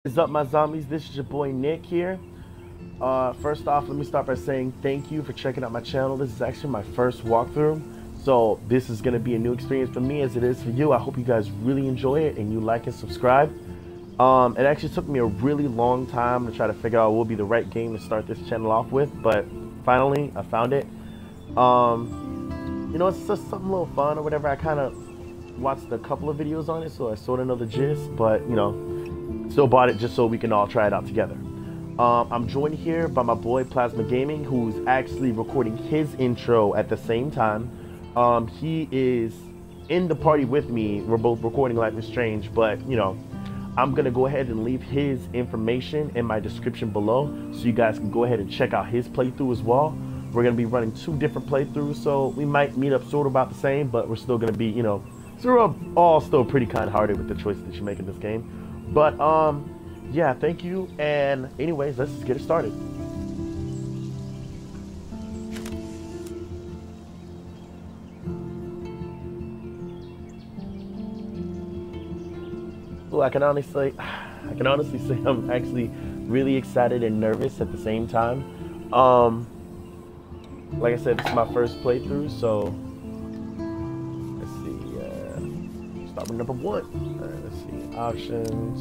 What is up, my zombies? This is your boy Nick here. First off, let me start by saying thank you for checking out my channel. This is actually my first walkthrough, so this is going to be a new experience for me as it is for you. I hope you guys really enjoy it and you like and subscribe. It actually took me a really long time to try to figure out what would be the right game to start this channel off with, but finally I found it. You know, it's just something a little fun or whatever. I kind of watched a couple of videos on it, so I sort of know the gist, but you know, still bought it just so we can all try it out together. I'm joined here by my boy Plasma Gaming, who's actually recording his intro at the same time. He is in the party with me. We're both recording Life is Strange, but you know, I'm gonna go ahead and leave his information in my description below so you guys can go ahead and check out his playthrough as well. We're gonna be running two different playthroughs, so we might meet up sort of about the same, but we're still gonna be, you know, so we're all still pretty kind-hearted with the choices that you make in this game. But yeah, thank you, and anyways, let's just get it started. Well, I can honestly say I'm actually really excited and nervous at the same time. Like I said, this is my first playthrough, so let's see. Start with number one. Let's see, options.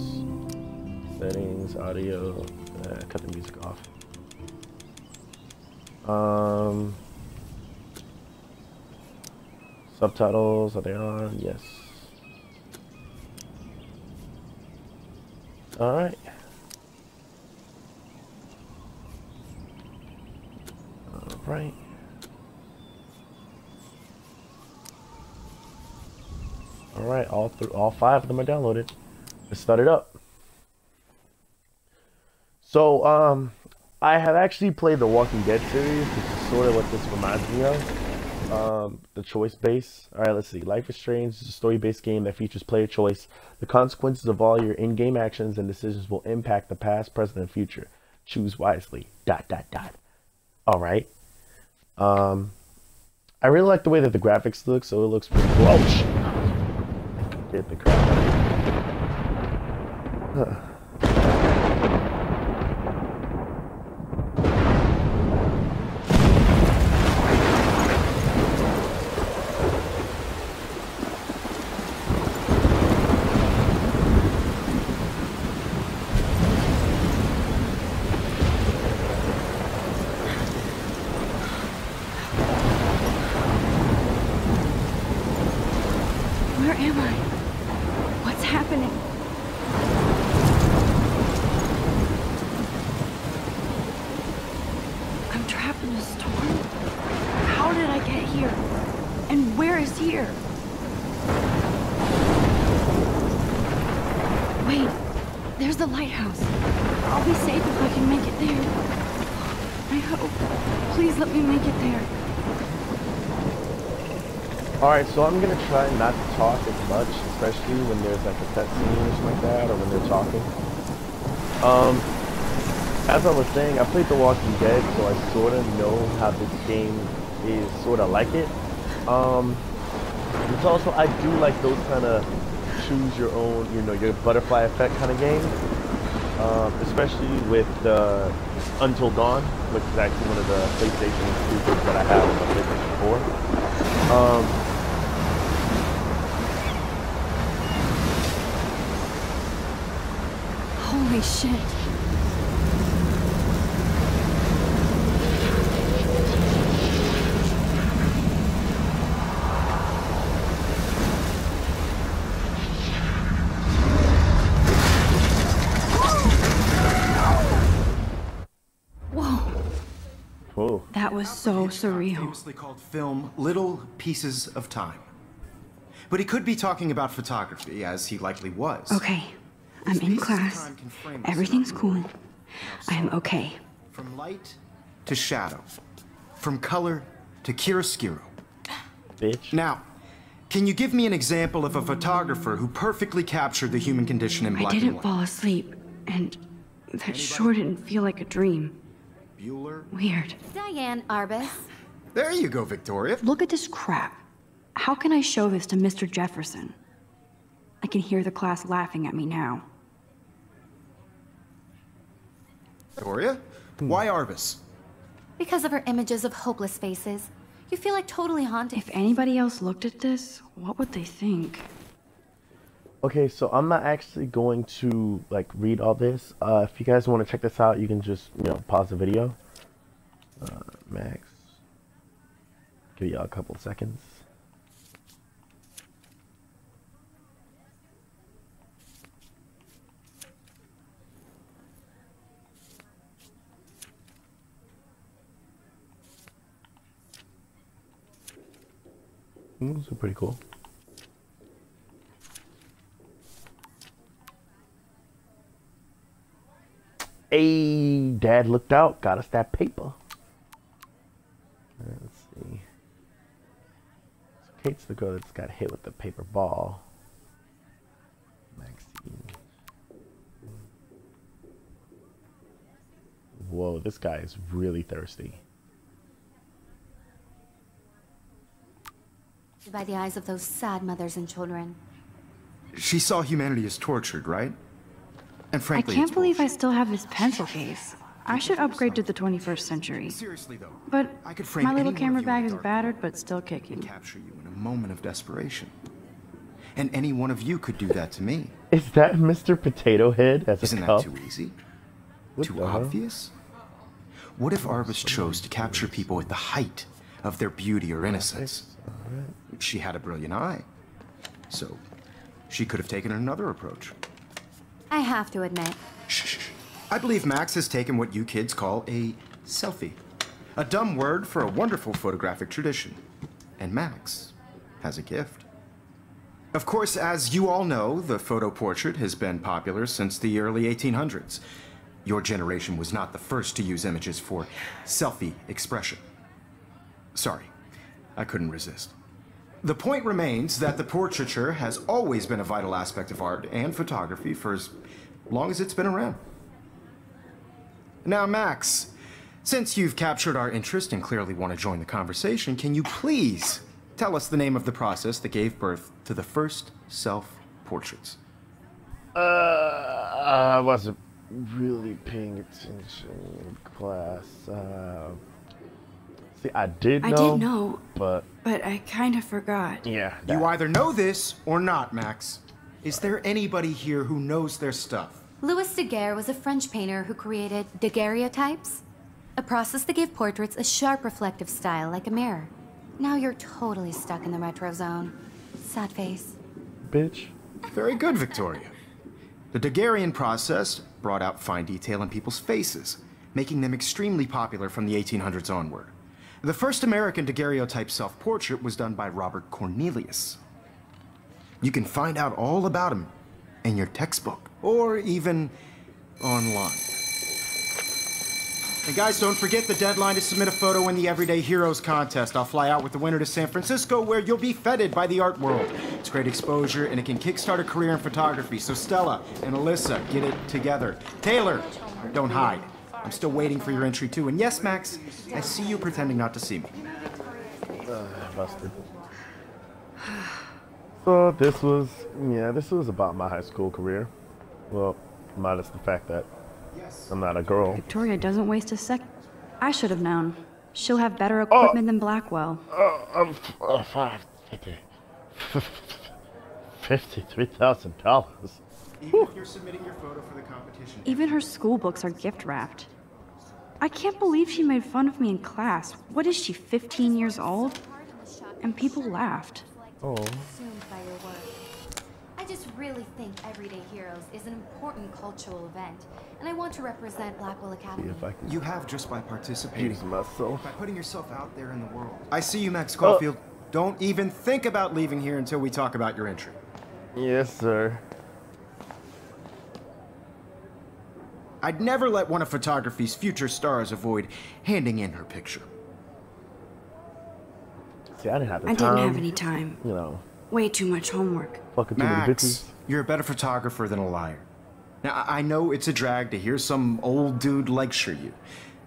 Settings, audio, cut the music off. Subtitles, are they on? Yes. Alright. Alright. Alright, all five of them are downloaded. Let's start it up. So, I have actually played the Walking Dead series, which is sort of what this reminds me of. The choice base. Alright, let's see. Life is Strange is a story-based game that features player choice. The consequences of all your in-game actions and decisions will impact the past, present, and future. Choose wisely. ... Alright. I really like the way that the graphics look, so it looks pretty cool. Oh, shit. Get the crap out of here. Where am I? What's happening? I'm trapped in a storm? How did I get here? And where is here? Wait, there's the lighthouse. I'll be safe if I can make it there. I hope. Please let me make it there. Alright, so I'm gonna try not to talk as much, especially when there's like a cutscene or something like that, or when they're talking. As I was saying, I played The Walking Dead, so I sort of know how this game is sort of like it. It's also, I do like those kind of choose your own, you know, your butterfly effect kind of games. Especially with Until Dawn, which is actually one of the PlayStation exclusives that I have on the PlayStation 4. Holy shit. Whoa. That was so surreal. Famously called film Little Pieces of Time. But he could be talking about photography, as he likely was. Okay, I'm in class. Everything's cool. I am okay. From light to shadow. From color to chiaroscuro. Bitch. Now, can you give me an example of a photographer who perfectly captured the human condition in black I and didn't white? fall asleep, and that sure didn't feel like a dream. Bueller? Weird. Diane Arbus. There you go, Victoria. Look at this crap. How can I show this to Mr. Jefferson? I can hear the class laughing at me now. Victoria? Why Arbus? Because of her images of hopeless faces. You feel like totally haunted. If anybody else looked at this, what would they think? Okay, so I'm not actually going to like read all this. If you guys want to check this out, you can just, you know, pause the video. Max, give y'all a couple seconds. This is pretty cool. Hey, Dad looked out, got us that paper. Let's see. So Kate's the girl that's got hit with the paper ball. Maxine. Whoa, this guy is really thirsty. By the eyes of those sad mothers and children. She saw humanity as tortured, right? And I frankly, can't it's believe I bullshit. still have this pencil case. I should upgrade to the 21st century. Seriously though, But I could frame my little any one of camera you in bag the is dark battered room but still and kicking. capture you in a moment of desperation. And any one of you could do that to me. Is that Mr. Potato Head as a Isn't that cup? too easy? What Too the hell? obvious? What if Arbus chose to capture people at the height of their beauty or innocence? She had a brilliant eye. So, she could have taken another approach. I have to admit, Shh. I believe Max has taken what you kids call a selfie. A dumb word for a wonderful photographic tradition. And Max has a gift. Of course, as you all know, the photo portrait has been popular since the early 1800s. Your generation was not the first to use images for selfie expression. Sorry, I couldn't resist. The point remains that the portraiture has always been a vital aspect of art and photography for as long as it's been around. Now, Max, since you've captured our interest and clearly want to join the conversation, can you please tell us the name of the process that gave birth to the first self-portraits? I wasn't really paying attention in class. See, I did know. But I kind of forgot. yeah. You either know this or not, Max. Is there anybody here who knows their stuff? Louis Daguerre was a French painter who created daguerreotypes, a process that gave portraits a sharp reflective style like a mirror. Now you're totally stuck in the retro zone. Sad face. Bitch. Very good, Victoria. The Daguerrean process brought out fine detail in people's faces, making them extremely popular from the 1800s onward. The first American daguerreotype self-portrait was done by Robert Cornelius. You can find out all about him in your textbook, or even online. And guys, don't forget the deadline to submit a photo in the Everyday Heroes contest. I'll fly out with the winner to San Francisco, where you'll be feted by the art world. It's great exposure, and it can kickstart a career in photography. So Stella and Alyssa, get it together. Taylor, don't hide. I'm still waiting for your entry too. And yes, Max, I see you pretending not to see me. Busted. So this was about my high school career. Well, minus the fact that I'm not a girl. Victoria doesn't waste a sec. I should have known. She'll have better equipment than Blackwell. I'm $53,000. Even if you're submitting your photo for the competition. Even her school books are gift wrapped. I can't believe she made fun of me in class. What is she, 15 years old? And people laughed. Oh. Consumed by your work. I just really think Everyday Heroes is an important cultural event, and I want to represent Blackwell See Academy. if I can You have just by participating. use myself. By putting yourself out there in the world. I see you, Max Caulfield. Don't even think about leaving here until we talk about your entry. Yes, sir. I'd never let one of photography's future stars avoid handing in her picture. See, I didn't have the I time. didn't have any time. You know, Way too much homework. fucking too many Max, bitches. you're a better photographer than a liar. Now, I know it's a drag to hear some old dude lecture you,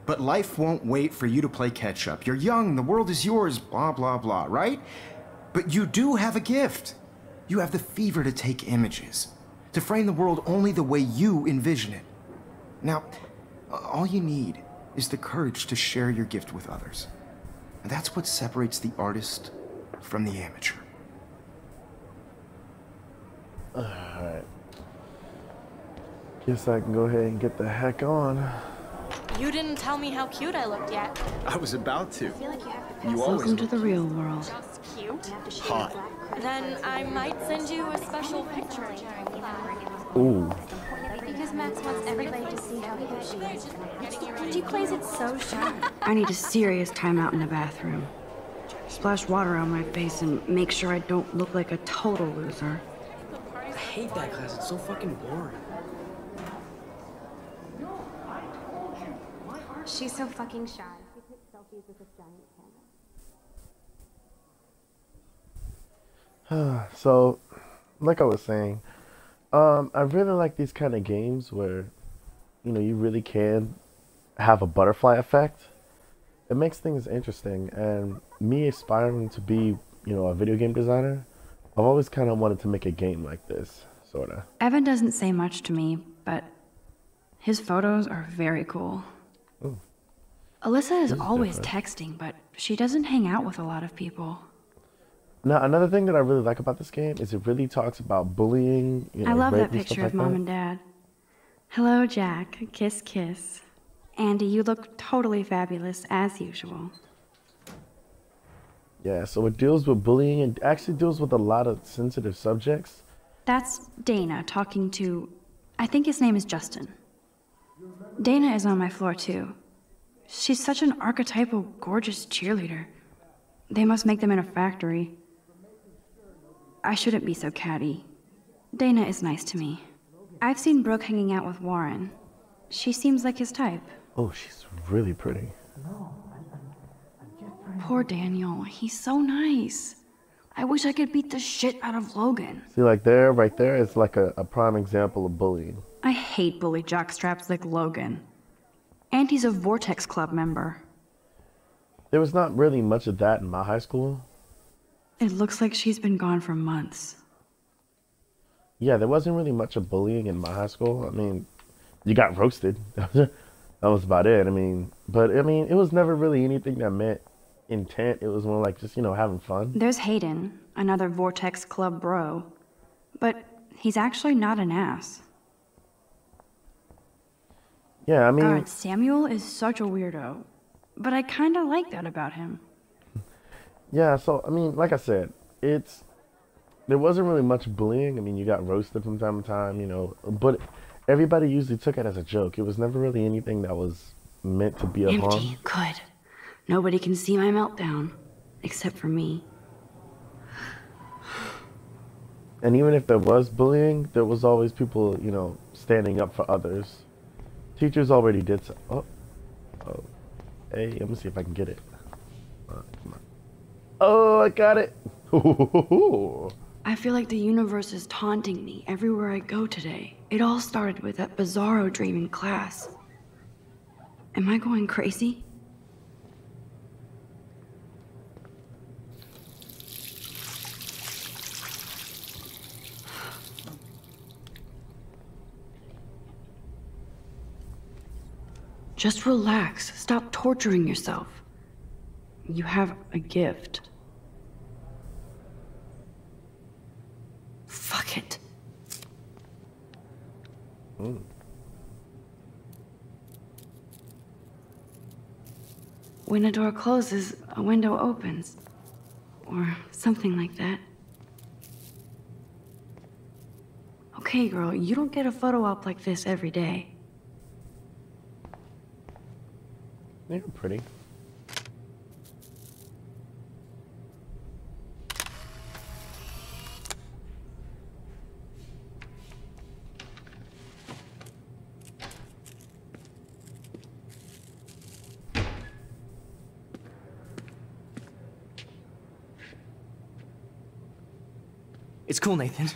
but life won't wait for you to play catch up. You're young, the world is yours, blah, blah, blah, right? But you do have a gift. You have the fever to take images, to frame the world only the way you envision it. Now, All you need is the courage to share your gift with others. And that's what separates the artist from the amateur. Alright. Guess I can go ahead and get the heck on. You didn't tell me how cute I looked yet. I was about to. Welcome to the real world. Just cute. Hot. Then I might send you a special picture. Ooh. Because Max wants everybody to see how cute she is. She plays it so sharp. I need a serious timeout in the bathroom. Splash water on my face and make sure I don't look like a total loser. I hate that class. It's so fucking boring. She's so fucking shy. She takes selfies with this giant camera. So, like I was saying, I really like these kind of games where, you know, you really can have a butterfly effect. It makes things interesting, and me aspiring to be, you know, a video game designer, I've always kind of wanted to make a game like this, sort of. Evan doesn't say much to me, but his photos are very cool. Ooh. Alyssa is This is always different. texting, but she doesn't hang out with a lot of people. Now, another thing that I really like about this game is it really talks about bullying, you know, I love rape that and stuff picture like of Mom that. and Dad. Hello, Jack. Kiss, kiss. Andy, you look totally fabulous, as usual. Yeah, so it deals with bullying and actually deals with a lot of sensitive subjects. That's Dana talking to... I think his name is Justin. Dana is on my floor, too. She's such an archetypal, gorgeous cheerleader. They must make them in a factory. I shouldn't be so catty. Dana is nice to me. I've seen Brooke hanging out with Warren. She seems like his type. Oh, she's really pretty. Poor Daniel, he's so nice. I wish I could beat the shit out of Logan. See, like there, right there is like a prime example of bullying. I hate bully jockstraps like Logan. And he's a Vortex Club member. There was not really much of that in my high school. It looks like she's been gone for months. Yeah, there wasn't really much of bullying in my high school. I mean, you got roasted. That was about it. I mean, it was never really anything that meant intent. It was more like just, you know, having fun. There's Hayden, another Vortex Club bro. But he's actually not an ass. Yeah, I mean, God, Samuel is such a weirdo. But I kinda like that about him. yeah, so, I mean, like I said, there wasn't really much bullying. I mean, you got roasted from time to time, you know, but everybody usually took it as a joke. It was never really anything that was meant to be a harm. Empty, good. Nobody can see my meltdown. Except for me. And even if there was bullying, there was always people, you know, standing up for others. Teachers already did so. Oh. Hey, let me see if I can get it. Come on. Oh, I got it. I feel like the universe is taunting me everywhere I go today. It all started with that bizarro dream in class. Am I going crazy? Just relax. Stop torturing yourself. You have a gift. Fuck it. When a door closes, a window opens. Or something like that. Okay, girl, you don't get a photo op like this every day. You're pretty. It's cool, Nathan.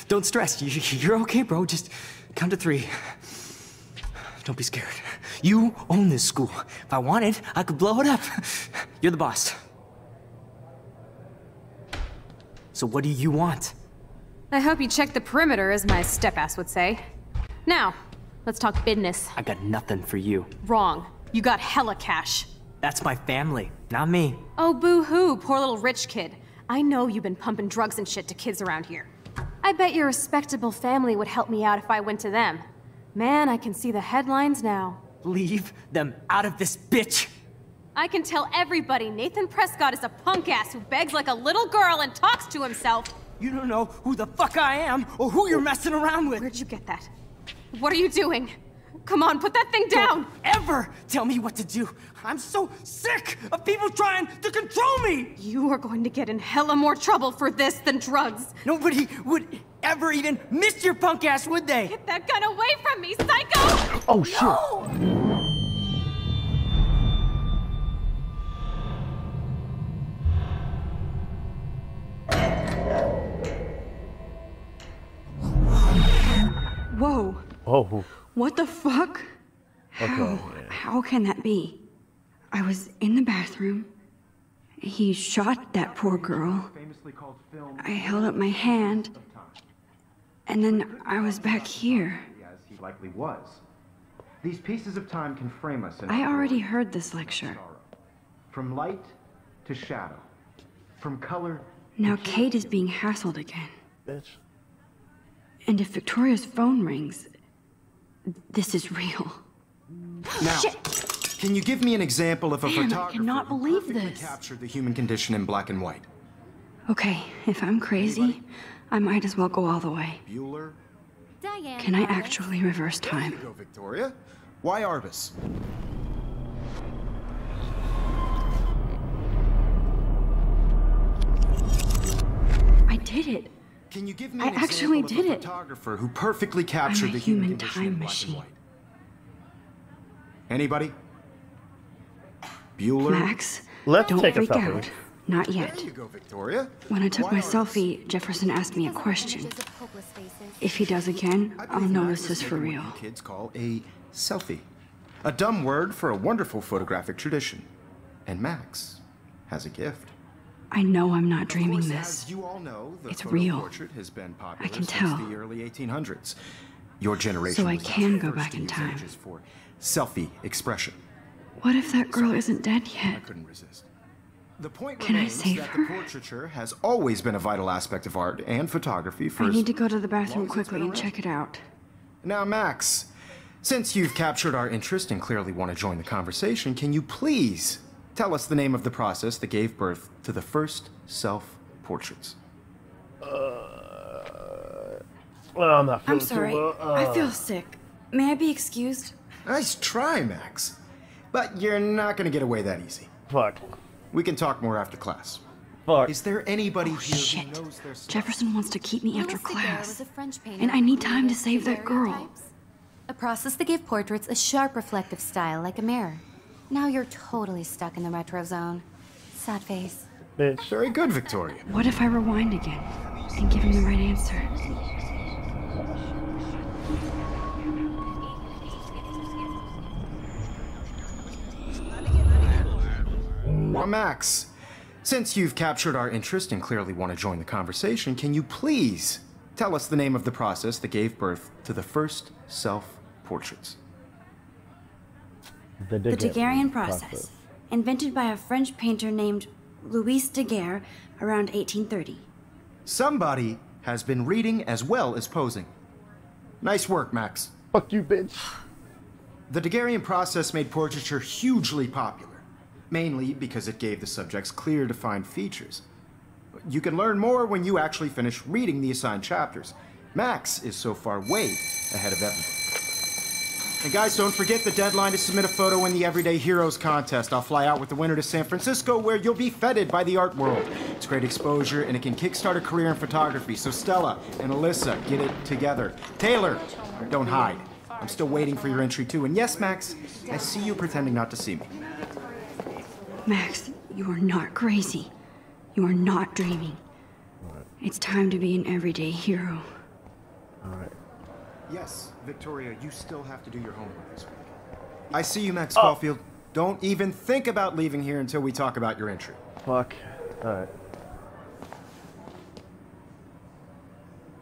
Don't stress. You're okay, bro. Just count to 3. Don't be scared. You own this school. If I wanted, I could blow it up. You're the boss. So what do you want? I hope you checked the perimeter, as my step-ass would say. Now, Let's talk business. I got nothing for you. Wrong. You got hella cash. That's my family, not me. Oh, boo-hoo, poor little rich kid. I know you've been pumping drugs and shit to kids around here. I bet your respectable family would help me out if I went to them. Man, I can see the headlines now. Leave them out of this bitch! I can tell everybody Nathan Prescott is a punk ass who begs like a little girl and talks to himself. You don't know who the fuck I am or who you're messing around with. Where'd you get that? What are you doing? Come on, put that thing down! Don't ever tell me what to do. I'm so sick of people trying to control me! You are going to get in hella more trouble for this than drugs. Nobody would ever even miss your punk ass, would they? Get that gun away from me, psycho! Oh, shit. No! Whoa. Oh. What the fuck? Okay. How can that be? I was in the bathroom. He shot that poor girl. I held up my hand. And then I was back here. As he likely was. These pieces of time can frame us in I already heard this lecture. from light to shadow, from color. Now Kate is being hassled again. Bitch. And if Victoria's phone rings, this is real. Now, Shit. can you give me an example of a Damn, I photographer cannot who believe perfectly this. captured the human condition in black and white? Okay, if I'm crazy, I might as well go all the way. Bueller? Diane. Can I Arbus. actually reverse There you time? go, Victoria. Why Arbus? I did it. Can you give me I an actually example of did a it. photographer who perfectly captured I'm a the human human condition in time black machine. and white? Anybody? Bueller? Max, Let's don't take a freak selfie. out. Not yet. There you go, Victoria. When I took Why my Arbus? selfie, Jefferson asked me a question. If he does again, I I'll believe know Max this has is for taken real. what you kids call a selfie. A dumb word for a wonderful photographic tradition. And Max has a gift. I know I'm not dreaming Of course, this. As you all know, the It's photo real. portrait has been popular I can since tell. the early 1800s. Your generation So I was the can go first back to in use time. images for selfie expression. What if that girl isn't dead I yet? couldn't resist. The point Can I remains save that her? the portraiture has always been a vital aspect of art and photography for I as need to go to the long bathroom as it's quickly been and around. check it out. Now, Max, since you've captured our interest and clearly want to join the conversation, can you please tell us the name of the process that gave birth to the first self-portraits? Well, I'm not feeling I'm sorry. too well. I feel sick. May I be excused? Nice try, Max. But you're not going to get away that easy. Fuck. We can talk more after class. Fuck. Is there anybody here Shit. who knows their stuff? Jefferson wants to keep me after Louis Daguerre class. was a French painter And I need who time to created save that girl. daguerreotypes, a process that gave portraits a sharp reflective style like a mirror. Now you're totally stuck in the retro zone. Sad face. Bitch. Very good, Victoria. What if I rewind again and give him the right answer? Well, Max, since you've captured our interest and clearly want to join the conversation, can you please tell us the name of the process that gave birth to the first self-portraits? The Daguerrean process, invented by a French painter named Louis Daguerre around 1830. Somebody has been reading as well as posing. Nice work, Max. Fuck you, bitch. The Daguerrean process made portraiture hugely popular, mainly because it gave the subjects clear, defined features. You can learn more when you actually finish reading the assigned chapters. Max is so far way ahead of everyone. And guys, don't forget the deadline to submit a photo in the Everyday Heroes contest. I'll fly out with the winner to San Francisco, where you'll be feted by the art world. It's great exposure, and it can kickstart a career in photography. So Stella and Alyssa, get it together. Taylor, don't hide. I'm still waiting for your entry too. And yes, Max, I see you pretending not to see me. Max, you are not crazy. You are not dreaming. It's time to be an everyday hero. Alright. Yes, Victoria, you still have to do your homework this week. I see you, Max Caulfield. Don't even think about leaving here until we talk about your entry. Fuck. Alright.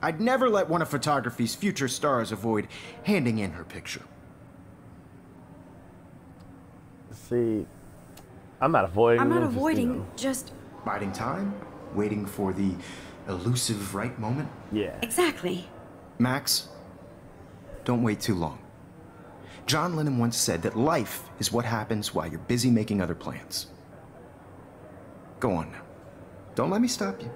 I'd never let one of photography's future stars avoid handing in her picture. See, I'm not avoiding. I'm not just, avoiding, just... Biding time, waiting for the elusive right moment. Yeah. Exactly. Max, don't wait too long. John Lennon once said that life is what happens while you're busy making other plans. Go on now. Don't let me stop you.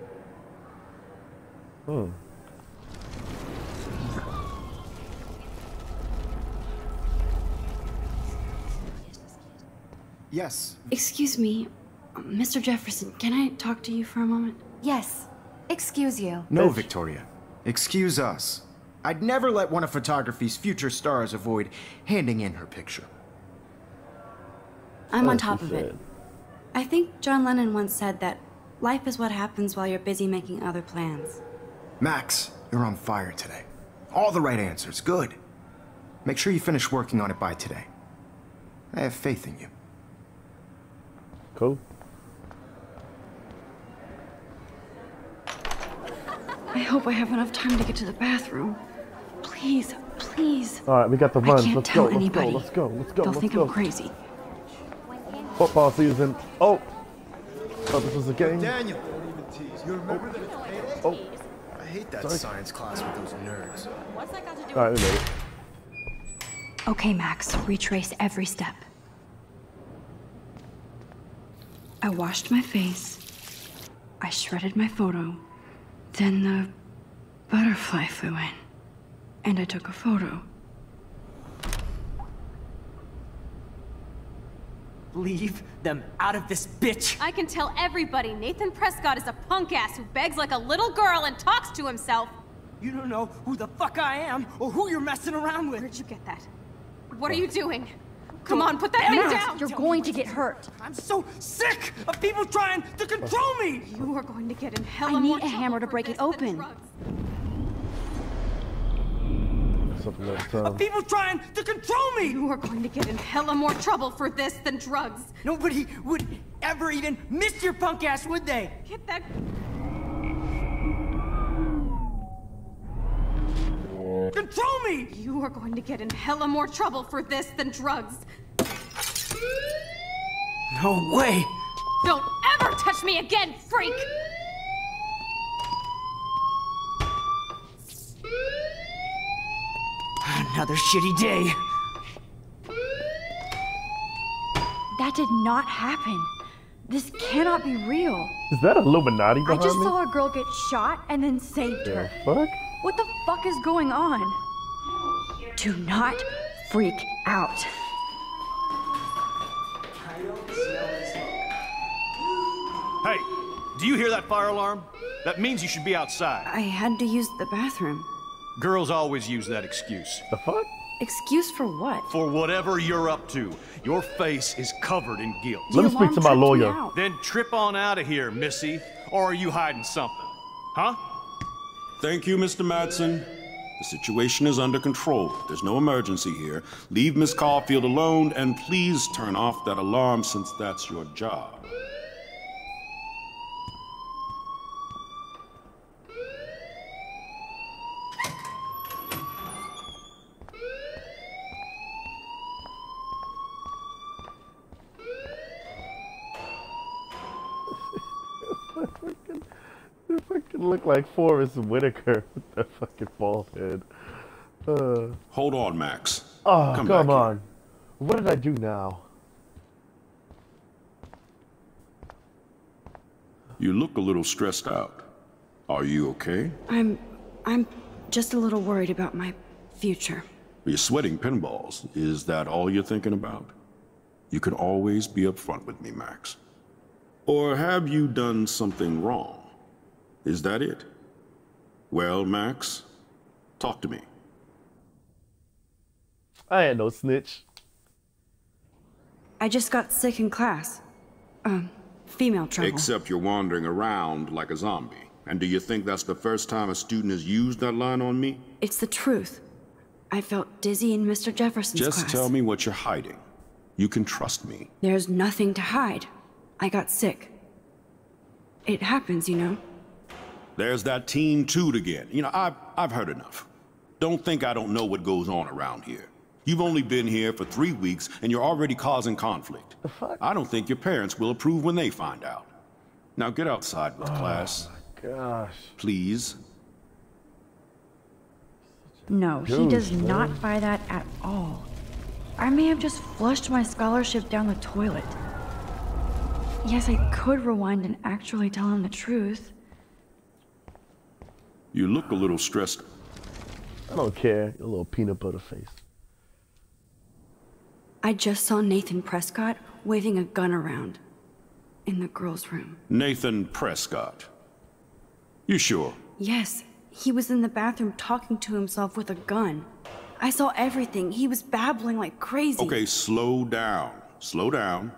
Yes. Excuse me, Mr. Jefferson, can I talk to you for a moment? Yes. Excuse you. No, Victoria. Excuse us. I'd never let one of photography's future stars avoid handing in her picture. I'm on top of it. I think John Lennon once said that life is what happens while you're busy making other plans. Max, you're on fire today. All the right answers. Good. Make sure you finish working on it by today. I have faith in you. Cool. I hope I have enough time to get to the bathroom. Please, please. All right, we got the run. I can't Let's tell go. anybody. Let's go. Let's go. They'll Let's think go. I'm crazy. Football season. Oh, this was a game. Daniel, don't even tease. You remember that it's payday? Oh, I hate that Sorry. science class with those nerds. What's that got to do with all right, we made it. Okay, Max, retrace every step. I washed my face. I shredded my photo. Then the butterfly flew in. And I took a photo. Leave them out of this bitch! I can tell everybody Nathan Prescott is a punk ass who begs like a little girl and talks to himself. You don't know who the fuck I am or who you're messing around with. Where'd you get that? What are you doing? Come on, put that thing down! You're going to get hurt. I'm so sick of people trying to control me! You are going to get in hella I need more a trouble hammer to for break it this than open. drugs. Something else. Of people trying to control me! You are going to get in hella more trouble for this than drugs. Nobody would ever even miss your punk ass, would they? Get that... Control me! You are going to get in hella more trouble for this than drugs. No way! Don't ever touch me again, freak! Another shitty day. That did not happen. This cannot be real. Is that Illuminati I behind just me? saw a girl get shot and then saved her. Fuck? What the fuck is going on? Do not freak out. Hey, do you hear that fire alarm? That means you should be outside. I had to use the bathroom. Girls always use that excuse. The fuck? Excuse for what? For whatever you're up to, your face is covered in guilt. Let me The speak to alarm my tripped me lawyer. out. Then trip on out of here, missy. Or are you hiding something? Huh? Thank you, Mr. Madsen. The situation is under control. There's no emergency here. Leave Miss Caulfield alone, and please turn off that alarm since that's your job. You fucking look like Forrest Whitaker with that fucking bald head. Hold on, Max. Oh, Come come back here. on. What did I do now? You look a little stressed out. Are you okay? I'm just a little worried about my future. You're sweating pinballs. Is that all you're thinking about? You can always be upfront with me, Max. Or have you done something wrong? Is that it? Well, Max, talk to me. I ain't no snitch. I just got sick in class. Female trouble. Except you're wandering around like a zombie. And do you think that's the first time a student has used that line on me? It's the truth. I felt dizzy in Mr. Jefferson's class. Just tell me what you're hiding. You can trust me. There's nothing to hide. I got sick. It happens, you know. There's that Team Toot again. You know, I've heard enough. Don't think I don't know what goes on around here. You've only been here for 3 weeks, and you're already causing conflict. The fuck? I don't think your parents will approve when they find out. Now get outside with class. Oh, gosh. Please. No, he does not buy that at all. I may have just flushed my scholarship down the toilet. Yes, I could rewind and actually tell him the truth. You look a little stressed. I don't care, your little peanut butter face. I just saw Nathan Prescott waving a gun around in the girls' room. Nathan Prescott. You sure? Yes, he was in the bathroom talking to himself with a gun. I saw everything. He was babbling like crazy. Okay, slow down. Slow down.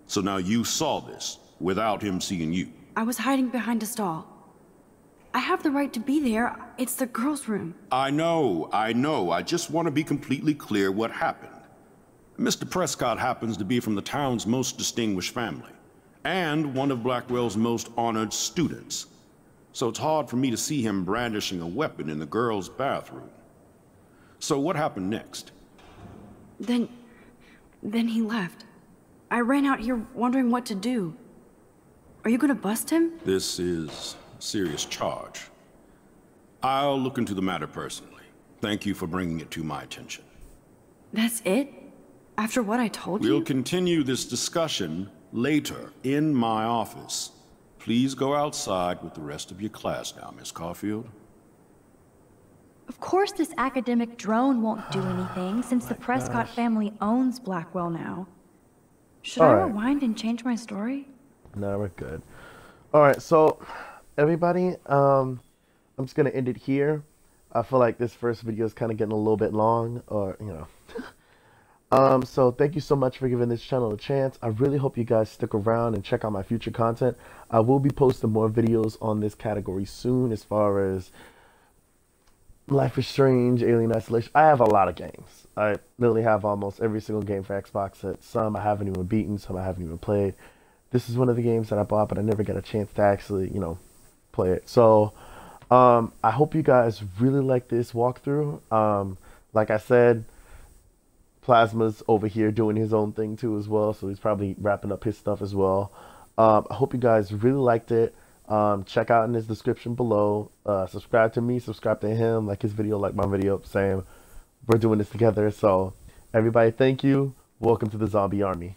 So now you saw this without him seeing you. I was hiding behind a stall. I have the right to be there. It's the girls' room. I know. I just want to be completely clear what happened. Mr. Prescott happens to be from the town's most distinguished family, and one of Blackwell's most honored students. So it's hard for me to see him brandishing a weapon in the girls' bathroom. So what happened next? Then he left. I ran out here wondering what to do. Are you gonna bust him? This is a serious charge. I'll look into the matter personally. Thank you for bringing it to my attention. That's it? After what I told you? We'll continue this discussion later in my office. Please go outside with the rest of your class now, Miss Caulfield. Of course this academic drone won't do anything since the Prescott family owns Blackwell now. Should I rewind and change my story? No, we're good. Alright, so everybody, I'm just gonna end it here. I feel like this first video is kind of getting a little bit long, or, you know. So thank you so much for giving this channel a chance. I really hope you guys stick around and check out my future content. I will be posting more videos on this category soon, as far as Life is Strange, Alien Isolation. I have a lot of games. I literally have almost every single game for Xbox. Some I haven't even beaten, some I haven't even played. This is one of the games that I bought, but I never got a chance to actually, you know, play it. So I hope you guys really like this walkthrough. Like I said, Plasma's over here doing his own thing too as well, so he's probably wrapping up his stuff as well. I hope you guys really liked it. Check out in his description below. Subscribe to me, subscribe to him, like his video, like my video, same. We're doing this together. So everybody, thank you. Welcome to the Zombie Army.